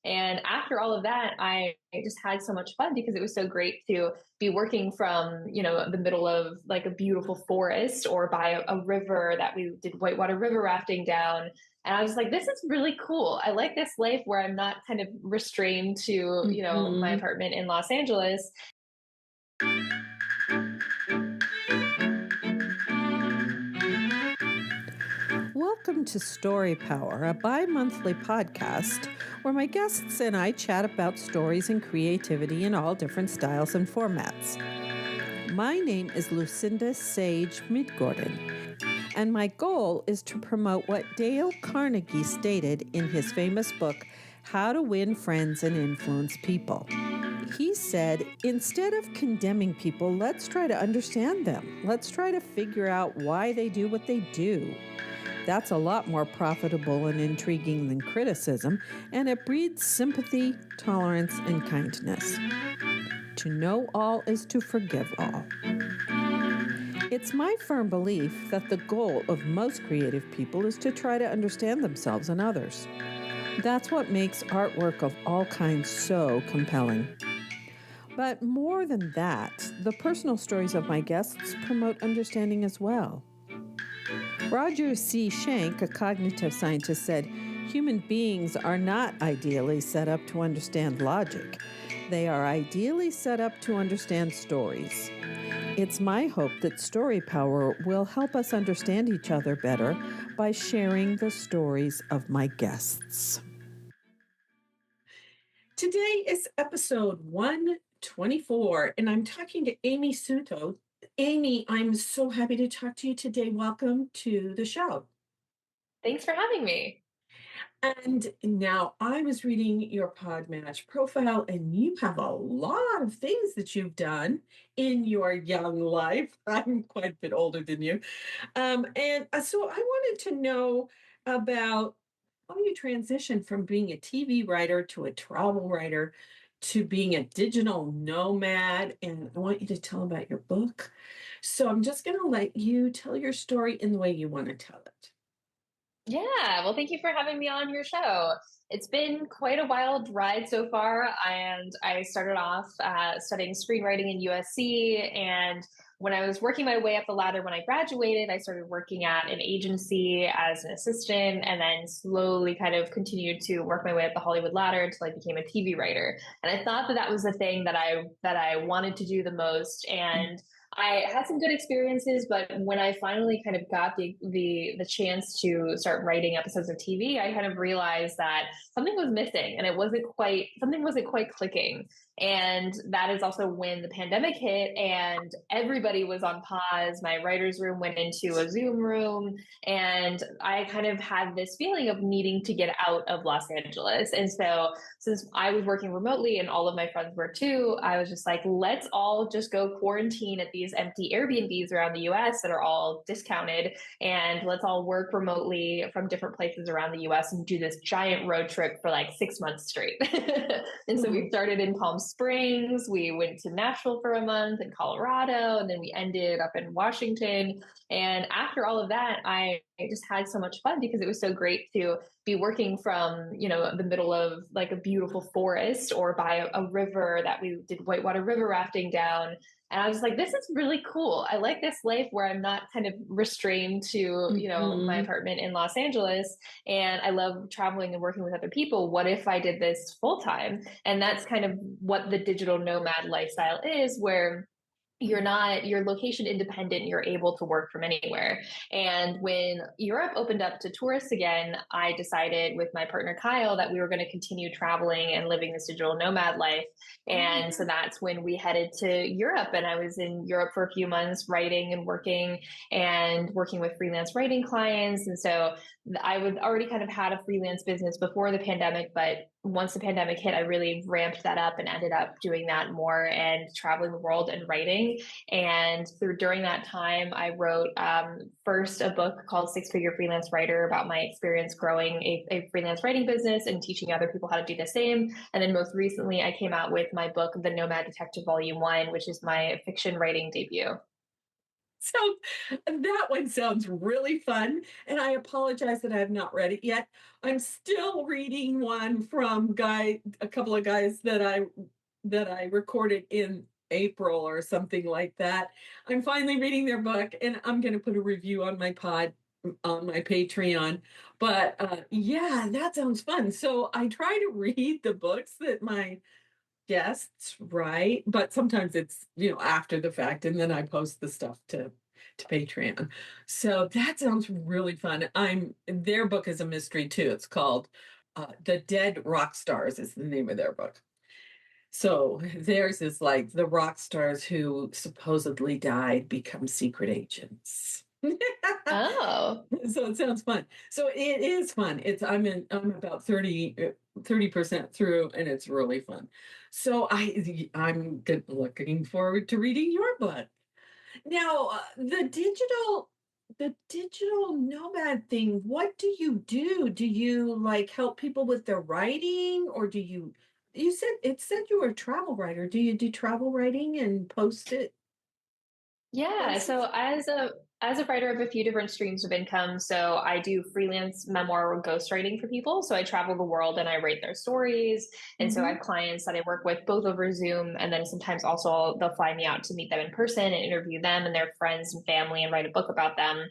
And after all of that, I just had so much fun because it was so great to be working from, the middle of like a beautiful forest or by a river that we did whitewater river rafting down. And I was like, this is really cool. I like this life where I'm not kind of restrained to, my Mhm. apartment in Los Angeles. Welcome to Story Power, a bi monthly podcast where my guests and I chat about stories and creativity in all different styles and formats. My name is Lucinda Sage-Midgorden, and my goal is to promote what Dale Carnegie stated in his famous book, How to Win Friends and Influence People. He said, instead of condemning people, let's try to understand them. Let's try to figure out why they do what they do. That's a lot more profitable and intriguing than criticism, and it breeds sympathy, tolerance, and kindness. To know all is to forgive all. It's my firm belief that the goal of most creative people is to try to understand themselves and others. That's what makes artwork of all kinds so compelling. But more than that, the personal stories of my guests promote understanding as well. Roger C. Schenck, a cognitive scientist, said, human beings are not ideally set up to understand logic. They are ideally set up to understand stories. It's my hope that Story Power will help us understand each other better by sharing the stories of my guests. Today is episode 124, and I'm talking to Amy Suto. Amy, I'm so happy to talk to you today. Welcome to the show. Thanks for having me. And now I was reading your Podmatch profile, and you have a lot of things that you've done in your young life. I'm quite a bit older than you. So I wanted to know about how you transitioned from being a TV writer to a travel writer to being a digital nomad. And I want you to tell about your book. So I'm just going to let you tell your story in the way you want to tell it. Yeah, well, thank you for having me on your show. It's been quite a wild ride so far, and I started off studying screenwriting in USC. And when I was working my way up the ladder when I graduated, I started working at an agency as an assistant, and then slowly kind of continued to work my way up the Hollywood ladder until I became a TV writer. And I thought that that was the thing that I wanted to do the most. And I had some good experiences, but when I finally kind of got the chance to start writing episodes of TV, I kind of realized that something was missing and it wasn't quite something wasn't quite clicking. And that is also when the pandemic hit and everybody was on pause. My writer's room went into a Zoom room, and I kind of had this feeling of needing to get out of Los Angeles. And so since I was working remotely and all of my friends were too, I was just like, let's all just go quarantine at these empty Airbnbs around the US that are all discounted. And let's all work remotely from different places around the US and do this giant road trip for like 6 months straight. And so we Mhm. started in Palm Springs. We went to Nashville for a month in Colorado, and then we ended up in Washington. And after all of that, I just had so much fun because it was so great to be working from, the middle of like a beautiful forest or by a river that we did whitewater river rafting down. And I was like, this is really cool. I like this life where I'm not kind of restrained to, my Mhm. apartment in Los Angeles. And I love traveling and working with other people. What if I did this full time? And that's kind of what the digital nomad lifestyle is, where you're location independent, you're able to work from anywhere. And when Europe opened up to tourists again, I decided with my partner Kyle that we were going to continue traveling and living this digital nomad life. And so that's when we headed to Europe, and I was in Europe for a few months writing and working with freelance writing clients. And so I would already kind of had a freelance business before the pandemic, but once the pandemic hit, I really ramped that up and ended up doing that more and traveling the world and writing. And during that time, I wrote first a book called Six Figure Freelance Writer about my experience growing a freelance writing business and teaching other people how to do the same. And then most recently, I came out with my book, The Nomad Detective Volume 1, which is my fiction writing debut. So that one sounds really fun. And I apologize that I have not read it yet. I'm still reading one from a couple of guys that I recorded in April or something like that. I'm finally reading their book and I'm going to put a review on on my Patreon. But yeah, that sounds fun. So I try to read the books that my guests write, but sometimes it's, after the fact, and then I post the stuff to Patreon. So that sounds really fun. Their book is a mystery too. It's called The Dead Rock Stars is the name of their book. So theirs is like the rock stars who supposedly died become secret agents. Oh, So it sounds fun. So it is fun. I'm about 30% through and it's really fun. So looking forward to reading your book. Now, the digital nomad thing, what do you do? Do you like help people with their writing or you said you were a travel writer. Do you do travel writing and post it yeah. So places? as a writer of a few different streams of income, so I do freelance memoir ghostwriting for people. So I travel the world and I write their stories. And so I Mm-hmm. have clients that I work with both over Zoom, and then sometimes also they'll fly me out to meet them in person and interview them and their friends and family and write a book about them.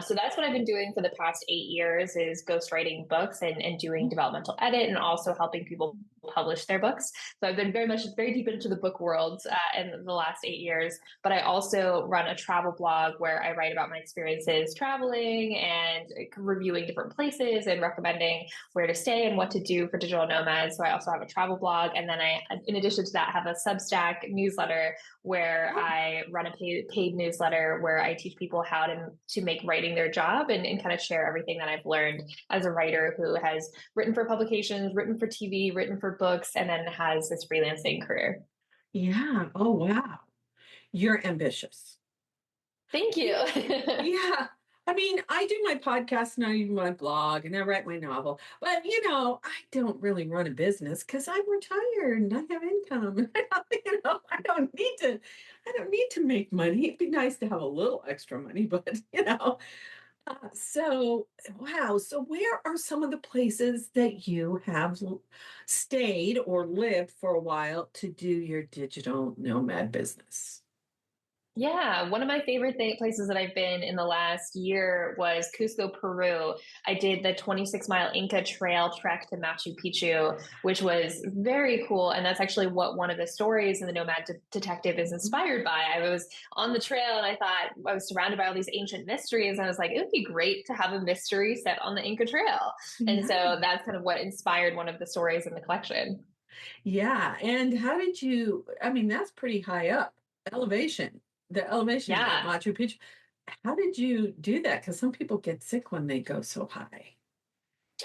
So that's what I've been doing for the past 8 years is ghostwriting books and doing developmental edit and also helping people publish their books. So I've been very deep into the book world in the last 8 years. But I also run a travel blog where I write about my experiences traveling and reviewing different places and recommending where to stay and what to do for digital nomads. So I also have a travel blog. And then in addition to that, have a Substack newsletter where Oh, I run a paid newsletter where I teach people how to make writing their job and kind of share everything that I've learned as a writer who has written for publications, written for TV, written for books, and then has this freelancing career. yeah. Oh, wow. You're ambitious. Thank you. Yeah. Yeah. I mean, I do my podcast and I do my blog and I write my novel, but I don't really run a business because I'm retired and I have income. I don't need to make money. It'd be nice to have a little extra money, but so wow. So where are some of the places that you have stayed or lived for a while to do your digital nomad business? Yeah, one of my favorite places that I've been in the last year was Cusco, Peru. I did the 26-mile Inca Trail trek to Machu Picchu, which was very cool. And that's actually what one of the stories in the Nomad Detective is inspired by. I was on the trail and I thought I was surrounded by all these ancient mysteries. And I was like, it would be great to have a mystery set on the Inca Trail. And Yeah. so that's kind of what inspired one of the stories in the collection. Yeah, and I mean, that's pretty high up elevation, the elevation at Yeah. Machu Picchu. How did you do that? Because some people get sick when they go so high.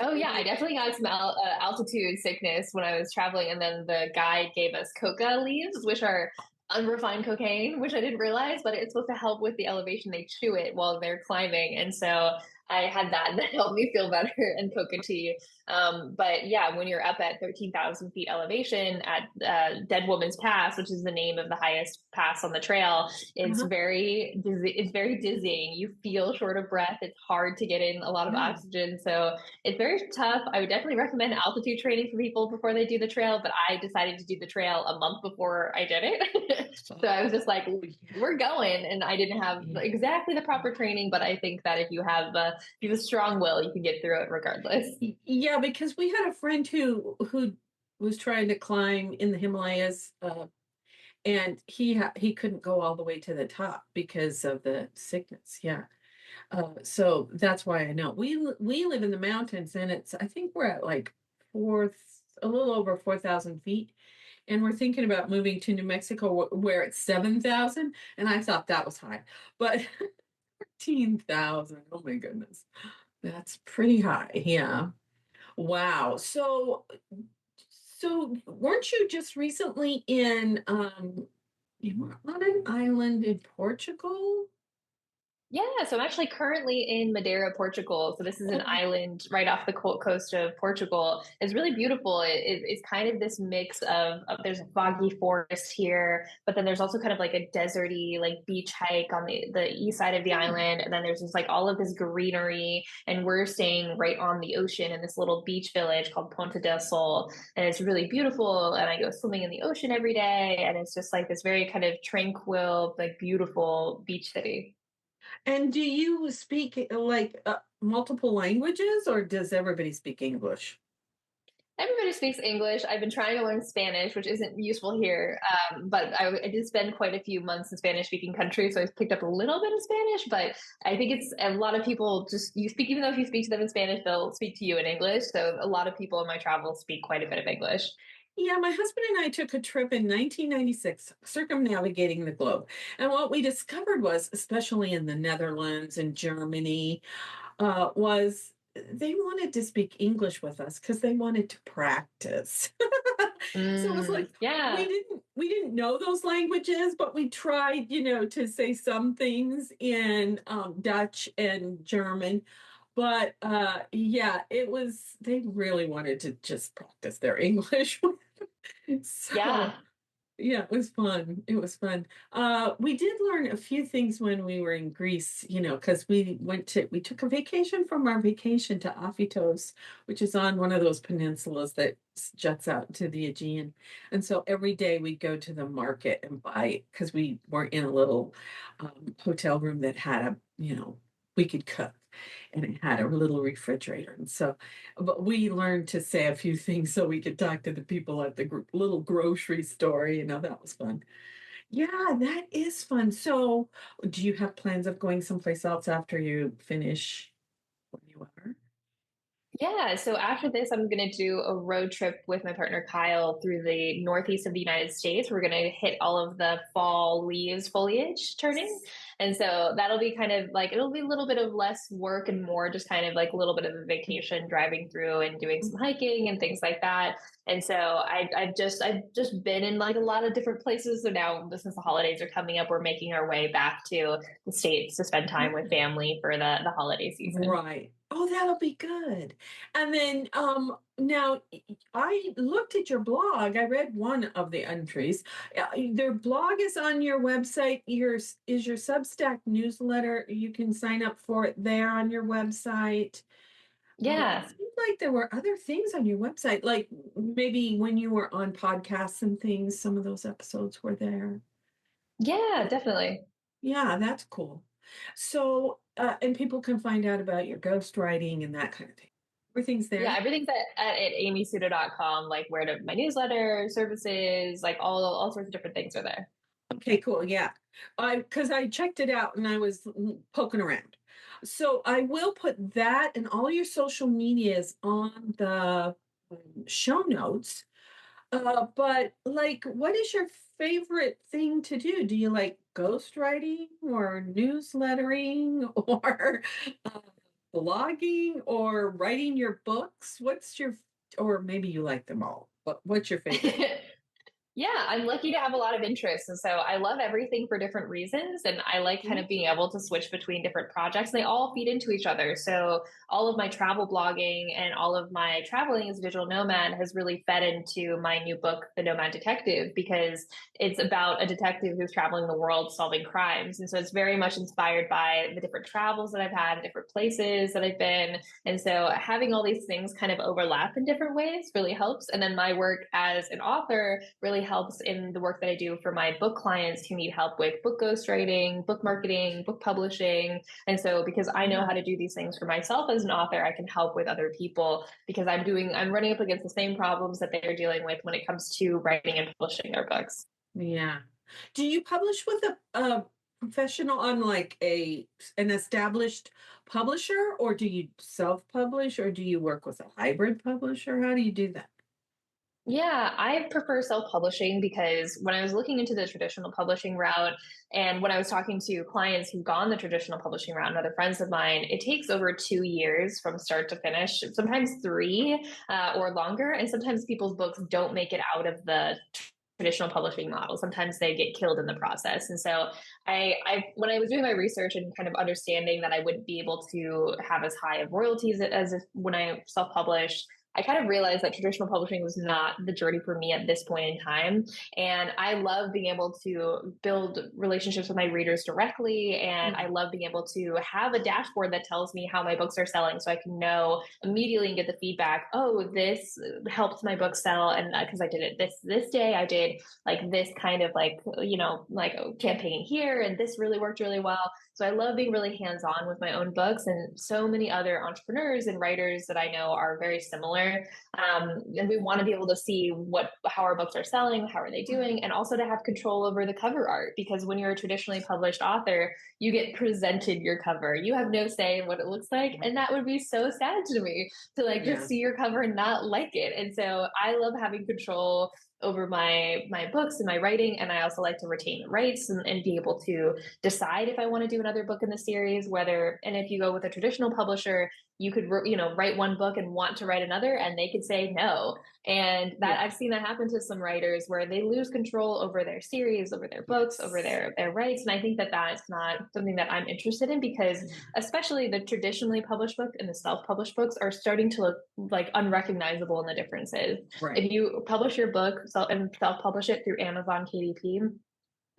Oh yeah, I definitely got some altitude sickness when I was traveling, and then the guide gave us coca leaves, which are unrefined cocaine, which I didn't realize, but it's supposed to help with the elevation. They chew it while they're climbing, and so I had that, and that helped me feel better. And coca tea. But yeah, when you're up at 13,000 feet elevation at Dead Woman's Pass, which is the name of the highest pass on the trail, Uh-huh. it's very dizzying. You feel short of breath. It's hard to get in a lot of Yeah. oxygen, so it's very tough. I would definitely recommend altitude training for people before they do the trail, but I decided to do the trail a month before I did it. So I was just like, Oh, yeah. we're going. And I didn't have Yeah. exactly the proper training, but I think that if you have a strong will, you can get through it regardless. Yeah, because we had a friend who was trying to climb in the Himalayas, and he couldn't go all the way to the top because of the sickness. Yeah. So that's why I know we live in the mountains, and I think we're at like a little over 4,000 feet, and we're thinking about moving to New Mexico where it's 7,000, and I thought that was high, but 14,000. Oh my goodness, that's pretty high. Yeah. Wow. So weren't you just recently you were on an island in Portugal? Yeah, so I'm actually currently in Madeira, Portugal. So this is an Oh, island right off the coast of Portugal. It's really beautiful. It's kind of this mix of there's a foggy forest here, but then there's also kind of like a deserty like beach hike on the east side of the yeah. island, and then there's just like all of this greenery, and we're staying right on the ocean in this little beach village called Ponta del Sol, and it's really beautiful. And I go swimming in the ocean every day, and it's just like this very kind of tranquil, like beautiful beach city. And do you speak like multiple languages, or does everybody speak English? Everybody speaks English. I've been trying to learn Spanish, which isn't useful here. But I did spend quite a few months in Spanish speaking countries, so I picked up a little bit of Spanish. But I think it's a lot of people just, you speak, even though if you speak to them in Spanish, they'll speak to you in English. So a lot of people in my travels speak quite a bit of English. Yeah, my husband and I took a trip in 1996, circumnavigating the globe. And what we discovered was, especially in the Netherlands and Germany, was they wanted to speak English with us because they wanted to practice. So it was like Yeah, we didn't know those languages, but we tried, to say some things in Dutch and German. But yeah, it was they really wanted to just practice their English. So yeah. yeah, it was fun. It was fun. We did learn a few things when we were in Greece, because we took a vacation from our vacation to Aphitos, which is on one of those peninsulas that juts out to the Aegean. And so every day we'd go to the market and buy, because we were in a little hotel room that had we could cook, and it had a little refrigerator. And so but we learned to say a few things so we could talk to the people at the little grocery store. That was fun. Yeah, that is fun. So, do you have plans of going someplace else after you finish what you are? Yeah, so after this, I'm going to do a road trip with my partner Kyle through the northeast of the United States. We're going to hit all of the fall leaves foliage turning. And so that'll be kind of like, it'll be a little bit of less work and more just kind of like a little bit of a vacation driving through and doing some hiking and things like that. And so I've just been in like a lot of different places. So now since the holidays are coming up, we're making our way back to the States to spend time with family for the holiday season. Right. Oh, that'll be good. And then now I looked at your blog. I read one of the entries. Their blog is on your website. Your Substack newsletter. You can sign up for it there on your website. It Yeah. seemed like there were other things on your website, like maybe when you were on podcasts and things, some of those episodes were there. Yeah, definitely. Yeah, that's cool. So, and people can find out about your ghostwriting and that kind of thing. Everything's Yeah, there. everything's at amysuto.com, like where to my newsletter, services, like all sorts of different things are there. Okay, cool. Yeah. Because I checked it out and I was poking around. So I will put that and all your social medias on the show notes. But like, what is your favorite thing to do? Do you like ghostwriting or newslettering or uh, blogging or writing your books? Or maybe you like them all. What's your favorite? Yeah, I'm lucky to have a lot of interests. And so I love everything for different reasons. And I like kind of being able to switch between different projects. They all feed into each other. So all of my travel blogging and all of my traveling as a digital nomad has really fed into my new book, The Nomad Detective, because it's about a detective who's traveling the world solving crimes. And so it's very much inspired by the different travels that I've had, different places that I've been. And so having all these things kind of overlap in different ways really helps. And then my work as an author really helps in the work that I do for my book clients who need help with book ghostwriting, book marketing, book publishing. And so because I know Yeah. how to do these things for myself as an author, I can help with other people because I'm running up against the same problems that they're dealing with when it comes to writing and publishing their books. Yeah. Do you publish with a professional on like an established publisher, or do you self-publish, or do you work with a hybrid publisher? How do you do that? Yeah, I prefer self-publishing because when I was looking into the traditional publishing route and when I was talking to clients who've gone the traditional publishing route and other friends of mine, it takes over 2 years from start to finish, sometimes three or longer. And sometimes people's books don't make it out of the traditional publishing model. Sometimes they get killed in the process. And so when I was doing my research and kind of understanding that I wouldn't be able to have as high of royalties as if when I self-published, I kind of realized that traditional publishing was not the journey for me at this point in time. And I love being able to build relationships with my readers directly. And I love being able to have a dashboard that tells me how my books are selling so I can know immediately and get the feedback. Oh, this helped my book sell. And because I did it this day, I did like this kind of like, like a campaign here. And this really worked really well. So I love being really hands on with my own books, and so many other entrepreneurs and writers that I know are very similar. And we want to be able to see how our books are selling, how are they doing, and also to have control over the cover art. Because when you're a traditionally published author, you get presented your cover. You have no say in what it looks like, and that would be so sad to me to like just see your cover and not like it. And so I love having control over my books and my writing, and I also like to retain the rights and be able to decide if I want to do another book in the series. And if you go with a traditional publisher, you could write one book and want to write another, and they could say no. And that I've seen that happen to some writers where they lose control over their series, over their books, over their rights. And I think that that's not something that I'm interested in, because especially the traditionally published book and the self-published books are starting to look like unrecognizable in the differences. If you publish your book and self-publish it through Amazon KDP,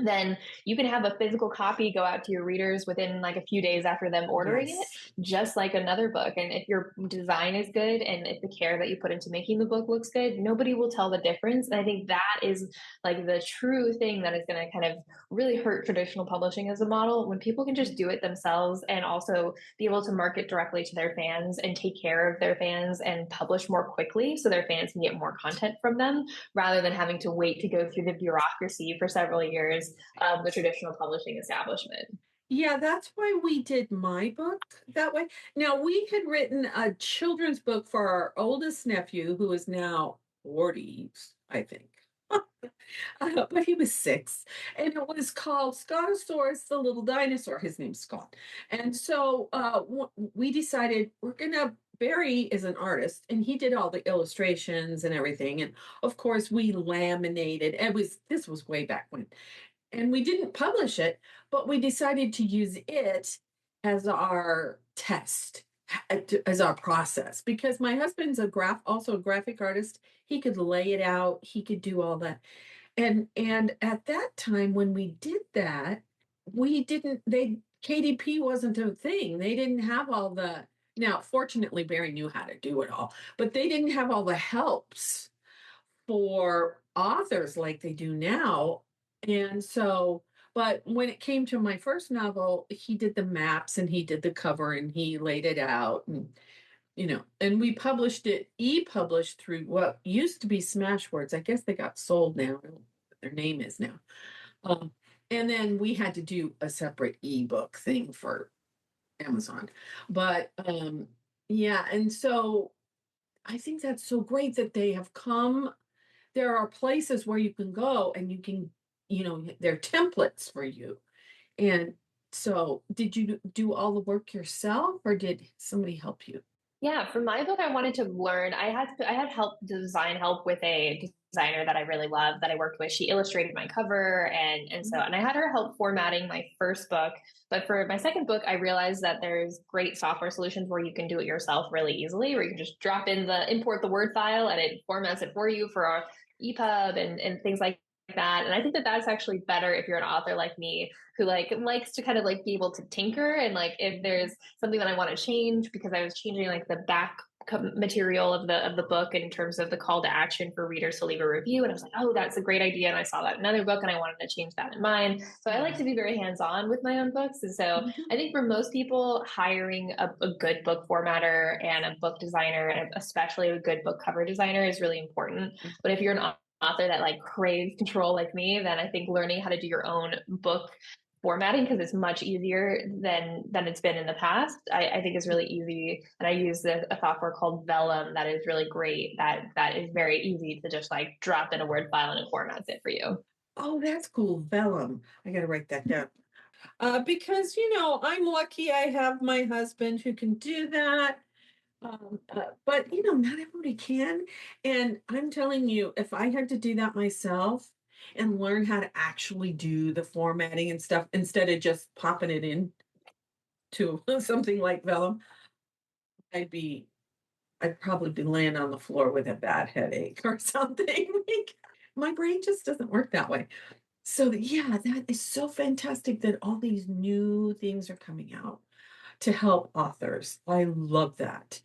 then you can have a physical copy go out to your readers within like a few days after them ordering it, just like another book. And if your design is good and if the care that you put into making the book looks good, nobody will tell the difference. And I think that is like the true thing that is going to kind of really hurt traditional publishing as a model, when people can just do it themselves and also be able to market directly to their fans and take care of their fans and publish more quickly so their fans can get more content from them, rather than having to wait to go through the bureaucracy for several years of the traditional publishing establishment. Yeah, that's why we did my book that way. Now, we had written a children's book for our oldest nephew, who is now 40, I think. But he was 6, and it was called Scottosaurus the Little Dinosaur. His name's Scott. And so we decided we're going to, Barry is an artist, and he did all the illustrations and everything. And of course, we laminated. This was way back when. And we didn't publish it, but we decided to use it as our test, as our process, because my husband's also a graphic artist. He could lay it out, he could do all that. And at that time when we did that, KDP wasn't a thing. They didn't have all the, now fortunately Barry knew how to do it all, but they didn't have all the helps for authors like they do now. And so, but when it came to my first novel, he did the maps and he did the cover and he laid it out, and we published it, e-published through what used to be Smashwords. I guess they got sold now. I don't know what their name is now. And then we had to do a separate ebook thing for Amazon. But yeah, and so I think that's so great that they have come. There are places where you can go and you can, they're templates for you. And so did you do all the work yourself, or did somebody help you? Yeah, for my book, I wanted to learn. I had design help with a designer that I really love that I worked with. She illustrated my cover, and I had her help formatting my first book. But for my second book, I realized that there's great software solutions where you can do it yourself really easily, where you can just import the Word file and it formats it for you for our EPUB and things like that. And I think that that's actually better if you're an author like me who likes to kind of like be able to tinker, and like if there's something that I want to change, because I was changing like the back material of the book in terms of the call to action for readers to leave a review, and I was like, oh, that's a great idea, and I saw that in another book and I wanted to change that in mine. So I like to be very hands-on with my own books. And so I think for most people, hiring a good book formatter and a book designer, and especially a good book cover designer, is really important. But if you're an author that like craves control like me, then I think learning how to do your own book formatting, because it's much easier than it's been in the past, I think is really easy. And I use a software called Vellum that is really great, that is very easy to just like drop in a Word file and it formats it for you. Oh, that's cool. Vellum. I got to write that down. Because, I'm lucky I have my husband who can do that. But, not everybody can. And I'm telling you, if I had to do that myself, and learn how to actually do the formatting and stuff instead of just popping it in to something like Vellum, I'd be I'd probably be laying on the floor with a bad headache or something. Like, my brain just doesn't work that way. So, yeah, that is so fantastic that all these new things are coming out to help authors. I love that.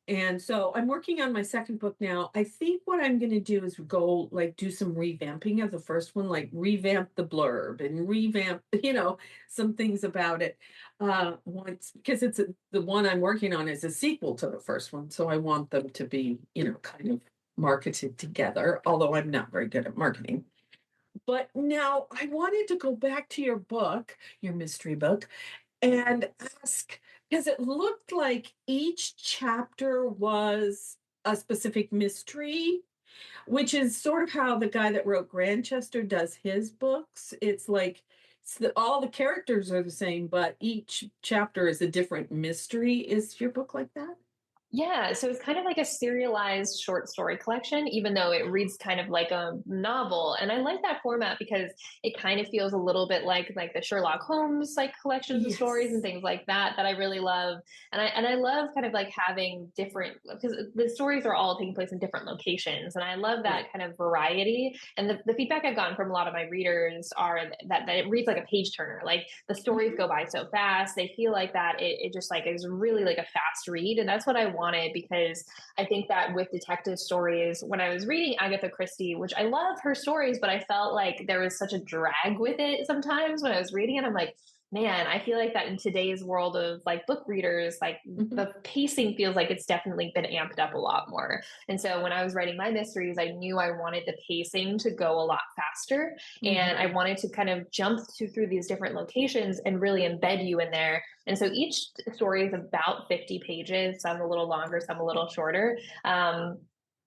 And so I'm working on my second book now. I think what I'm going to do is go like do some revamping of the first one, like revamp the blurb and revamp, some things about it. Once because the one I'm working on is a sequel to the first one, so I want them to be, kind of marketed together. Although I'm not very good at marketing. But now I wanted to go back to your book, your mystery book, and ask because it looked like each chapter was a specific mystery, which is sort of how the guy that wrote Grantchester does his books. It's like all the characters are the same, but each chapter is a different mystery. Is your book like that? Yeah, so it's kind of like a serialized short story collection, even though it reads kind of like a novel. And I like that format because it kind of feels a little bit like the Sherlock Holmes like collections of stories and Yes. things like that I really love. And I love kind of like having different because the stories are all taking place in different locations. And I love Right. that kind of variety. And the feedback I've gotten from a lot of my readers are that it reads like a page turner. Like the stories Mhm. go by so fast. They feel like that it just like is really like a fast read. And that's what I wanted because I think that with detective stories, when I was reading Agatha Christie, which I love her stories, but I felt like there was such a drag with it sometimes when I was reading it. I'm like, man, I feel like that in today's world of like book readers, like Mhm. the pacing feels like it's definitely been amped up a lot more. And so when I was writing my mysteries, I knew I wanted the pacing to go a lot faster. And I Mhm. wanted to kind of jump through these different locations and really embed you in there. And so each story is about 50 pages, some a little longer, some a little shorter.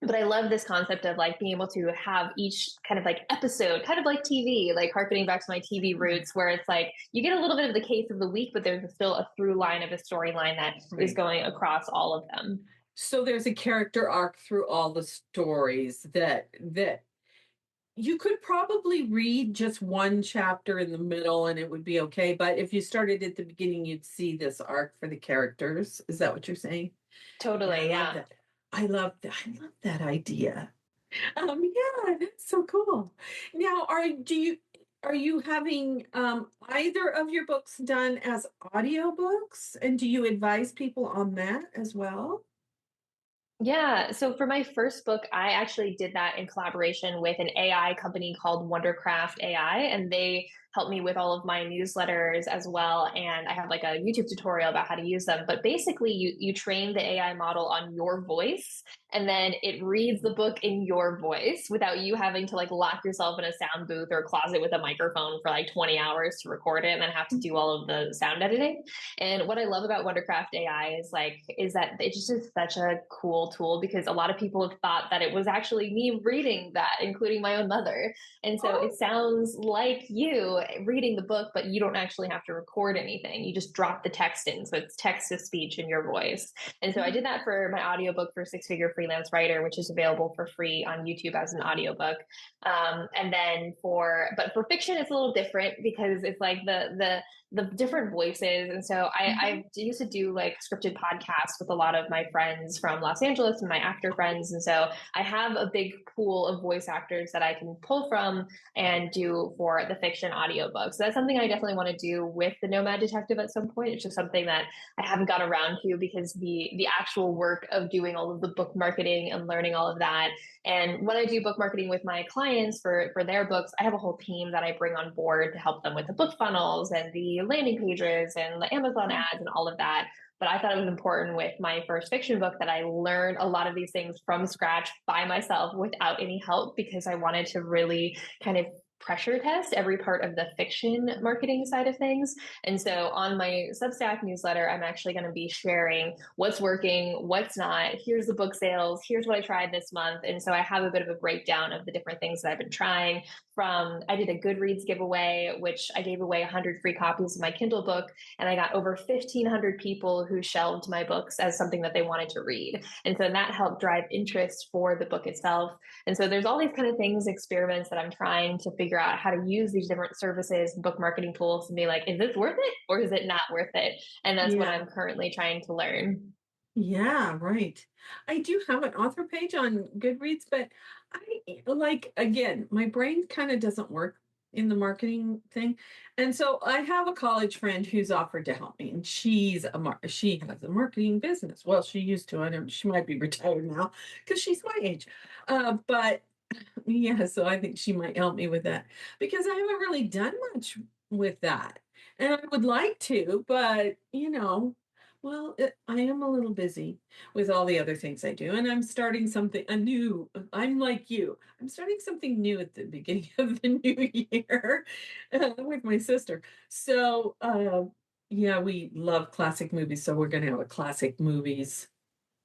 But I love this concept of like being able to have each kind of like episode, kind of like TV, like harkening back to my TV Yeah. roots, where it's like you get a little bit of the case of the week, but there's still a through line of a storyline that is Right. going across all of them. So there's a character arc through all the stories that you could probably read just one chapter in the middle and it would be okay, but if you started at the beginning, you'd see this arc for the characters. Is that what you're saying? Yeah, I Totally. love Yeah. that. I love that idea. Yeah, that's so cool. Now, are you having either of your books done as audiobooks? And do you advise people on that as well? Yeah. So for my first book, I actually did that in collaboration with an AI company called Wondercraft AI, and they helped me with all of my newsletters as well. And I have like a YouTube tutorial about how to use them. But basically, you train the AI model on your voice, and then it reads the book in your voice without you having to like lock yourself in a sound booth or a closet with a microphone for like 20 hours to record it and then have to do all of the sound editing. And what I love about Wondercraft AI is that it just is such a cool tool because a lot of people have thought that it was actually me reading that, including my own mother. And so it Oh, sounds like you reading the book, but you don't actually have to record anything. You just drop the text in. So it's text to speech in your voice. And so I mhm. did that for my audiobook for Six Figure Freelance Writer, which is available for free on YouTube as an audiobook. And then but for fiction, it's a little different because it's like the different voices. And so I Mhm. used to do like scripted podcasts with a lot of my friends from Los Angeles and my actor friends. And so I have a big pool of voice actors that I can pull from and do for the fiction audiobook. So that's something I definitely want to do with the Nomad Detective at some point. It's just something that I haven't got around to because the actual work of doing all of the book marketing and learning all of that. And when I do book marketing with my clients for their books, I have a whole team that I bring on board to help them with the book funnels and the landing pages and the Amazon Mhm. ads and all of that. But I thought it was important with my first fiction book that I learned a lot of these things from scratch by myself without any help because I wanted to really kind of pressure test every part of the fiction marketing side of things. And so on my Substack newsletter, I'm actually going to be sharing what's working, what's not. Here's the book sales. Here's what I tried this month. And so I have a bit of a breakdown of the different things that I've been trying. I did a Goodreads giveaway, which I gave away 100 free copies of my Kindle book. And I got over 1,500 people who shelved my books as something that they wanted to read. And so that helped drive interest for the book itself. And so there's all these kind of things, experiments that I'm trying to figure out how to use these different services and book marketing tools and be like, is this worth it or is it not worth it? And that's what Yeah. I'm currently trying to learn. Yeah, right. I do have an author page on Goodreads, but like, again, my brain kind of doesn't work in the marketing thing. And so I have a college friend who's offered to help me, and she has a marketing business. Well, she used to. I don't, she might be retired now because she's my age. But yeah, so I think she might help me with that because I haven't really done much with that. And I would like to, but well, I am a little busy with all the other things I do, and I'm starting something a new. I'm like you. I'm starting something new at the beginning of the new year with my sister. So, yeah, we love classic movies, so we're going to have a classic movies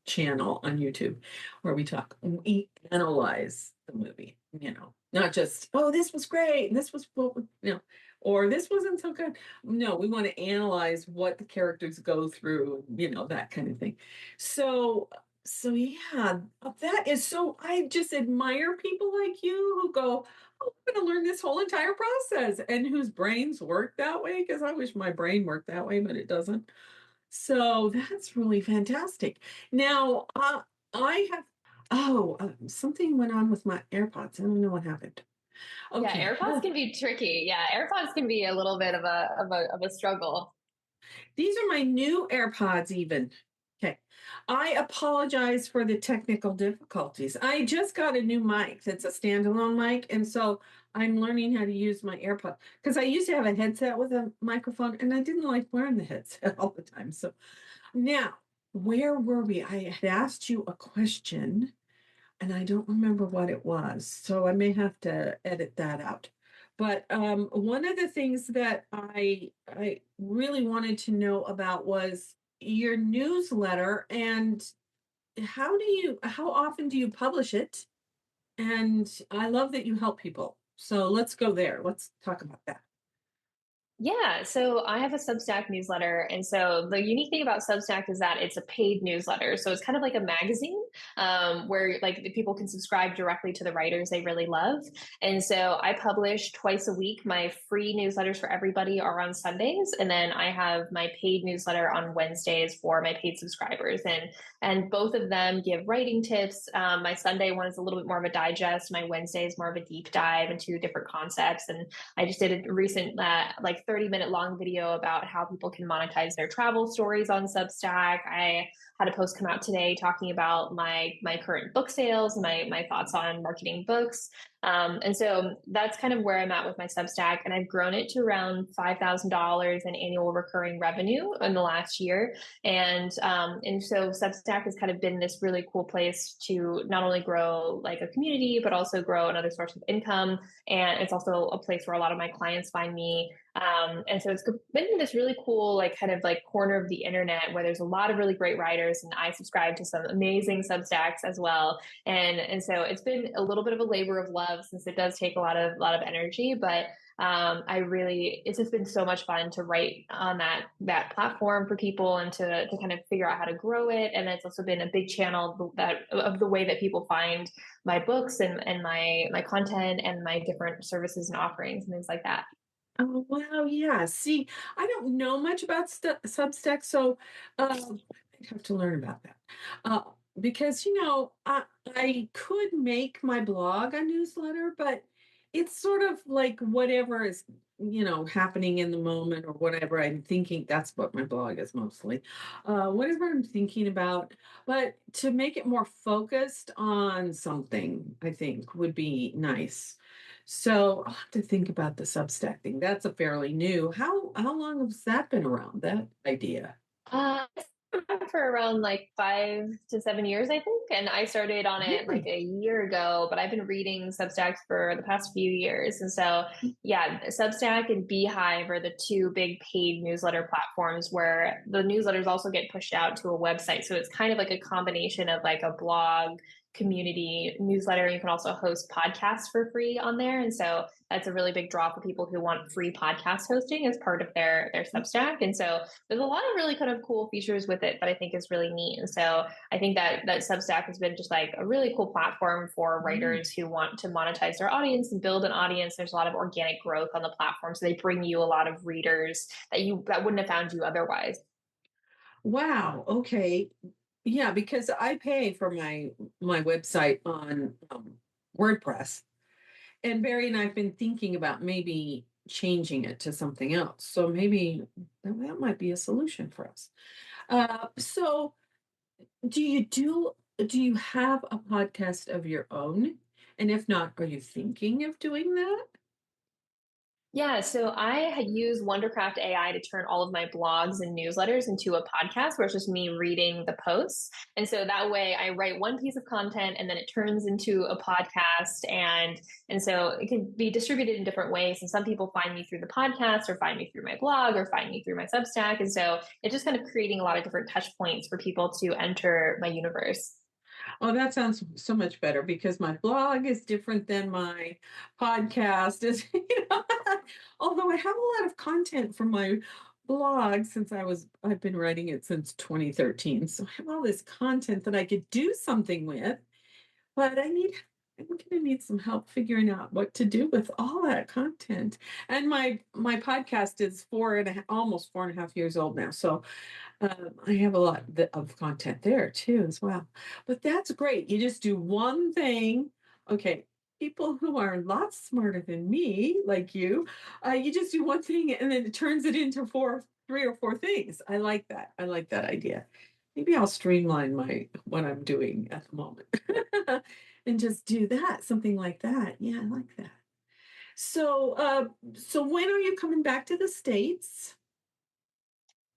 channel on YouTube where we analyze the movie, not just, oh, this was great, and this was or this wasn't so good. No, we want to analyze what the characters go through, that kind of thing. So, so yeah, that is so, I just admire people like you who go, oh, I'm going to learn this whole entire process and whose brains work that way because I wish my brain worked that way, but it doesn't. So that's really fantastic. Now, I have, something went on with my AirPods. I don't know what happened. Yeah, Okay. AirPods can be tricky. Yeah, AirPods can be a little bit of a struggle. These are my new AirPods, even. Okay. I apologize for the technical difficulties. I just got a new mic that's a standalone mic. And so I'm learning how to use my AirPod because I used to have a headset with a microphone and I didn't like wearing the headset all the time. So now, where were we? I had asked you a question and I don't remember what it was. So I may have to edit that out. But one of the things that I really wanted to know about was your newsletter and how often do you publish it? And I love that you help people. So let's go there. Let's talk about that. Yeah, so I have a Substack newsletter. And so the unique thing about Substack is that it's a paid newsletter. So it's kind of like a magazine where like the people can subscribe directly to the writers they really love. And so I publish twice a week. My free newsletters for everybody are on Sundays. And then I have my paid newsletter on Wednesdays for my paid subscribers. And both of them give writing tips. My Sunday one is a little bit more of a digest. My Wednesday is more of a deep dive into different concepts. And I just did a recent like 30-minute long video about how people can monetize their travel stories on Substack. I had a post come out today talking about my current book sales, my thoughts on marketing books. And so that's kind of where I'm at with my Substack. And I've grown it to around $5,000 in annual recurring revenue in the last year. And so Substack has kind of been this really cool place to not only grow like a community, but also grow another source of income. And it's also a place where a lot of my clients find me. And so it's been this really cool, like kind of like corner of the internet where there's a lot of really great writers, and I subscribe to some amazing Substacks as well. And so it's been a little bit of a labor of love since it does take a lot of energy, but it's just been so much fun to write on that platform for people and to kind of figure out how to grow it. And it's also been a big channel that of the way that people find my books and my content and my different services and offerings and things like that. Oh, wow. Yeah. See, I don't know much about Substack, so I'd have to learn about that. Uh, because, I could make my blog a newsletter, but it's sort of like whatever is, happening in the moment or whatever I'm thinking. That's what my blog is mostly. Whatever I'm thinking about. But to make it more focused on something, I think would be nice. So I'll have to think about the Substack thing. That's a fairly new. How long has that been around, that idea? For around like 5 to 7 years, I think. And I started on it like Really? a year ago, but I've been reading Substack for the past few years. And so, yeah, Substack and Beehive are the two big paid newsletter platforms where the newsletters also get pushed out to a website. So it's kind of like a combination of like a blog community newsletter. You can also host podcasts for free on there. And so that's a really big draw for people who want free podcast hosting as part of their Substack. And so there's a lot of really kind of cool features with it that I think is really neat. And so I think that Substack has been just like a really cool platform for Mm. writers who want to monetize their audience and build an audience. There's a lot of organic growth on the platform. So they bring you a lot of readers that wouldn't have found you otherwise. Wow. Okay. Yeah, because I pay for my website on WordPress, and Barry and I've been thinking about maybe changing it to something else. So maybe that might be a solution for us. So do you have a podcast of your own? And if not, are you thinking of doing that? Yeah, so I had used Wondercraft AI to turn all of my blogs and newsletters into a podcast where it's just me reading the posts. And so that way I write one piece of content and then it turns into a podcast and so it can be distributed in different ways. And some people find me through the podcast or find me through my blog or find me through my Substack. And so it's just kind of creating a lot of different touch points for people to enter my universe. Oh, that sounds so much better because my blog is different than my podcast is, although I have a lot of content from my blog since I've been writing it since 2013. So I have all this content that I could do something with, but I'm gonna need some help figuring out what to do with all that content. And my podcast is almost 4.5 years old now. So I have a lot of content there too, as well. But that's great. You just do one thing. Okay. People who are lots smarter than me, like you just do one thing and then it turns it into 3 or 4 things. I like that. I like that idea. Maybe I'll streamline what I'm doing at the moment and just do that, something like that. Yeah, I like that. So when are you coming back to the States?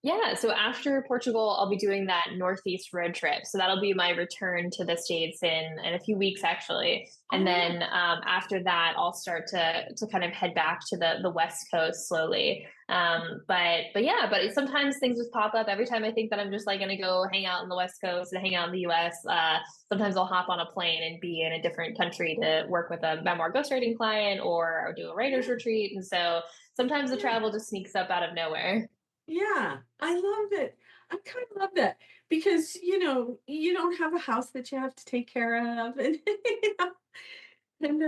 Yeah, so after Portugal, I'll be doing that Northeast road trip. So that'll be my return to the States in a few weeks, actually. And Oh, then after that, I'll start to kind of head back to the West Coast slowly. But yeah, but sometimes things just pop up. Every time I think that I'm just like going to go hang out in the West Coast and hang out in the U.S., sometimes I'll hop on a plane and be in a different country to work with a memoir ghostwriting client or do a writer's yeah, retreat. And so sometimes the yeah. travel just sneaks up out of nowhere. Yeah, I love it. I kind of love that because, you don't have a house that you have to take care of and, and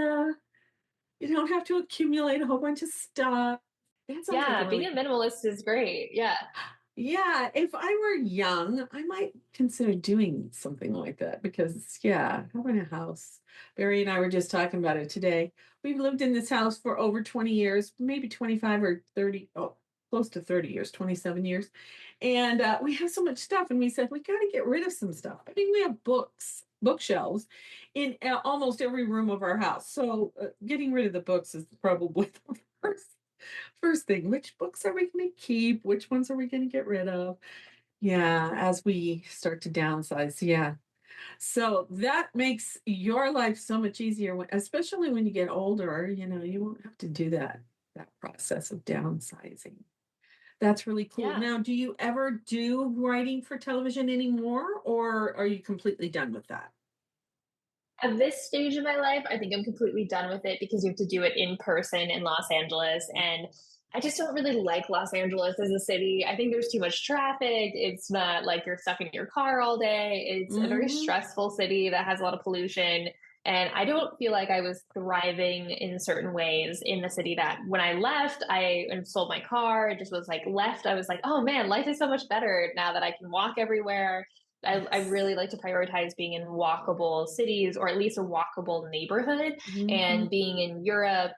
you don't have to accumulate a whole bunch of stuff. That sounds like a Yeah, being really a good. minimalist is great. Yeah. Yeah, if I were young, I might consider doing something like that because, yeah, having a house. Barry and I were just talking about it today. We've lived in this house for over 20 years, maybe 25 or 30, oh, close to 30 years, 27 years. And we have so much stuff. And we said, we got to get rid of some stuff. I mean, we have bookshelves in almost every room of our house. So getting rid of the books is probably the first thing. Which books are we going to keep? Which ones are we going to get rid of? Yeah, as we start to downsize. Yeah. So that makes your life so much easier, especially when you get older. You won't have to do that process of downsizing. That's really cool. Yeah. Now, do you ever do writing for television anymore, or are you completely done with that? At this stage of my life, I think I'm completely done with it because you have to do it in person in Los Angeles. And I just don't really like Los Angeles as a city. I think there's too much traffic. It's not like you're stuck in your car all day. It's a very Hmm. stressful city that has a lot of pollution. And I don't feel like I was thriving in certain ways in the city that when I left, I and sold my car. It just was like left. I was like, oh man, life is so much better now that I can walk everywhere. I Yes. really like to prioritize being in walkable cities or at least a walkable neighborhood. Hmm. And being in Europe,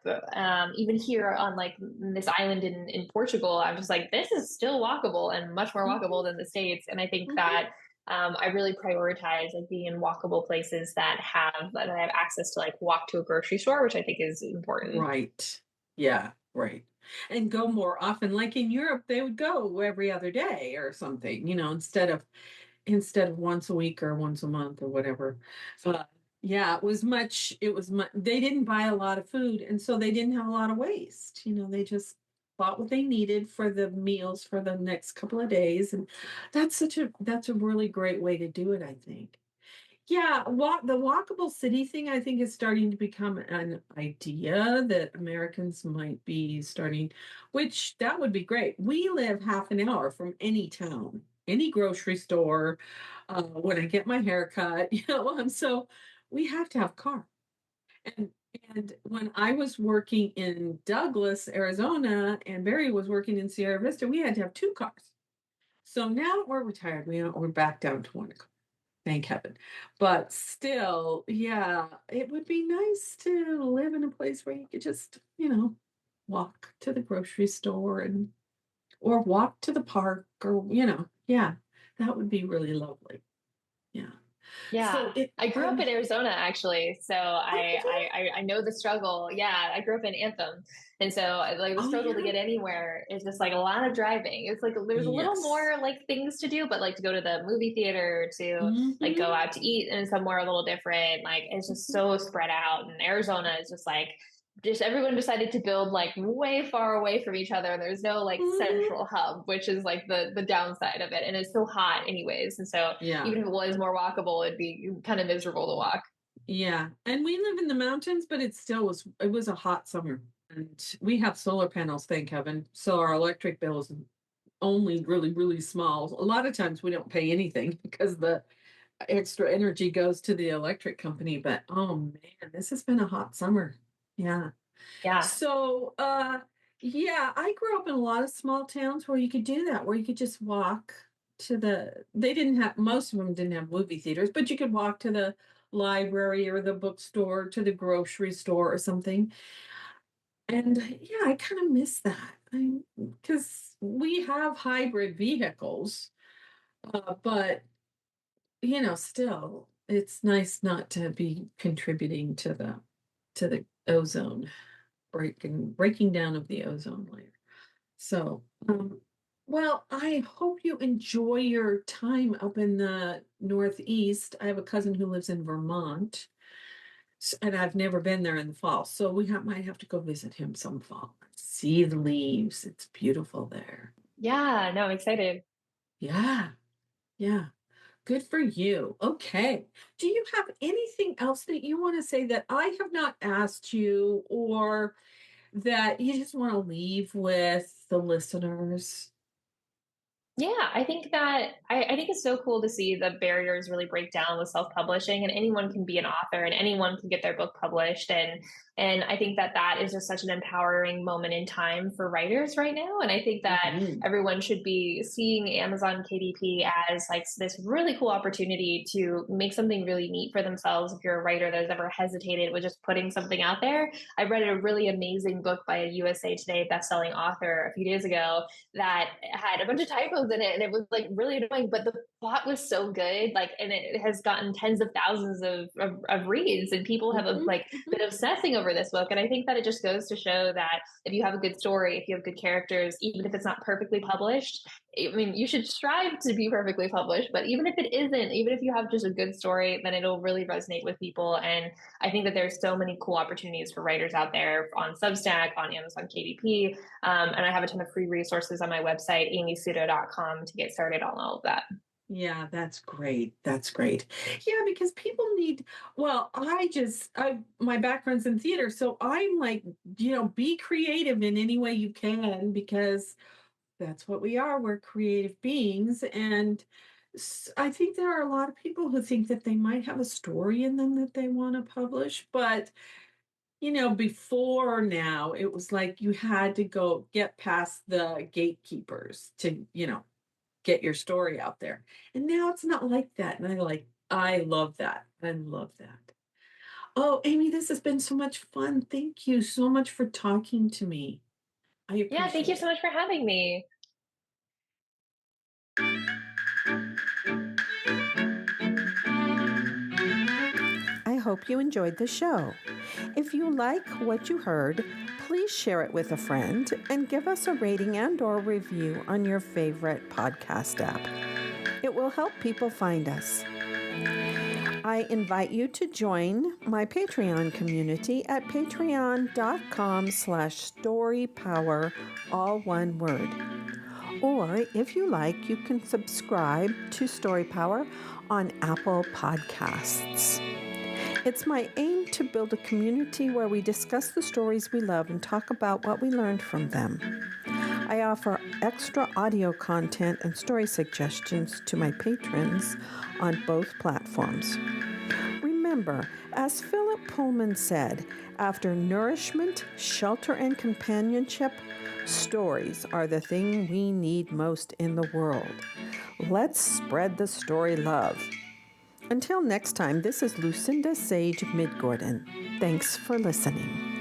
even here on like this island in Portugal, I'm just like, this is still walkable and much more walkable Hmm. than the States. And I think Hmm. that I really prioritize like being in walkable places that I have access to like walk to a grocery store, which I think is important. Right. Yeah, right. and go more often. Like in Europe, they would go every other day or something, instead of once a week or once a month or whatever. Uh, yeah, it was much, they didn't buy a lot of food, and so they didn't have a lot of waste. They just bought what they needed for the meals for the next couple of days. And that's a really great way to do it, I think. Yeah, the walkable city thing, I think, is starting to become an idea that Americans might be starting, which that would be great. We live half an hour from any town, any grocery store, when I get my hair cut, so we have to have a car. And and when I was working in Douglas, Arizona, and Barry was working in Sierra Vista, we had to have two cars. So now that we're retired, we're back down to one car. Thank heaven. But still, yeah, it would be nice to live in a place where you could just, walk to the grocery store and or walk to the park or, yeah, that would be really lovely. Yeah. Yeah. So it I grew up in Arizona actually, so oh, you did? I know the struggle. Yeah, I grew up in Anthem, and so like the Oh struggle to yeah. get anywhere is just like a lot of driving. It's like there's a little Yes. more like things to do, but like to go to the movie theater, to like go Hmm. out to eat in somewhere a little different. Like it's just so spread out, and Arizona is just like just everyone decided to build like way far away from each other. There's no like Hmm. central hub, which is like the downside of it, and it's so hot anyways, and so Yeah. even if it was more walkable, it'd be kind of miserable to walk. Yeah. And we live in the mountains, but it was a hot summer. And we have solar panels, thank heaven. So our electric bill is only really, really small. A lot of times we don't pay anything because the extra energy goes to the electric company. But oh man, this has been a hot summer. Yeah. Yeah. So yeah, I grew up in a lot of small towns where you could do that, where you could just walk they didn't have, most of them didn't have movie theaters, but you could walk to the library or the bookstore, to the grocery store or something. And yeah, I kind of miss that. Because we have hybrid vehicles, but still, it's nice not to be contributing to the ozone breaking down of the ozone layer. So, well, I hope you enjoy your time up in the Northeast. I have a cousin who lives in Vermont, and I've never been there in the fall, so might have to go visit him some fall. See the leaves. It's beautiful there. Yeah. No, I'm excited. Yeah, yeah. Good for you. Okay. Do you have anything else that you want to say that I have not asked you, or that you just want to leave with the listeners? Yeah, I think that I think it's so cool to see the barriers really break down with self-publishing, and anyone can be an author and anyone can get their book published, and I think that that is just such an empowering moment in time for writers right now, and I think that Mhm. everyone should be seeing Amazon KDP as like this really cool opportunity to make something really neat for themselves. If you're a writer that has ever hesitated with just putting something out there, I read a really amazing book by a USA Today bestselling author a few days ago that had a bunch of typos in it, and it was like really annoying, but the plot was so good, like, and it has gotten tens of thousands of reads, and people have Mhm. like Mhm. been obsessing over this book. And I think that it just goes to show that if you have a good story, if you have good characters, even if it's not perfectly published, I mean, you should strive to be perfectly published, but even if it isn't, even if you have just a good story, then it'll really resonate with people. And I think that there's so many cool opportunities for writers out there on Substack, on Amazon KDP, and I have a ton of free resources on my website, amysuto.com, to get started on all of that. Yeah, that's great. That's great. Yeah, because people need, well, my background's in theater, so I'm like, be creative in any way you can, because that's what we are. We're creative beings. And I think there are a lot of people who think that they might have a story in them that they want to publish, but before now, it was like you had to go get past the gatekeepers to, get your story out there. And now it's not like that. And I love that. I love that. Oh, Amy, this has been so much fun. Thank you so much for talking to me. I Yeah, thank you appreciate so it. much for having me. I hope you enjoyed the show. If you like what you heard, please share it with a friend and give us a rating and/or review on your favorite podcast app. It will help people find us. I invite you to join my Patreon community at patreon.com/storypower, all one word. Or if you like, you can subscribe to Story Power on Apple Podcasts. It's my aim to build a community where we discuss the stories we love and talk about what we learned from them. I offer extra audio content and story suggestions to my patrons on both platforms. Remember, as Philip Pullman said, after nourishment, shelter, and companionship, stories are the thing we need most in the world. Let's spread the story love. Until next time, this is Lucinda Sage-Midgorden. Thanks for listening.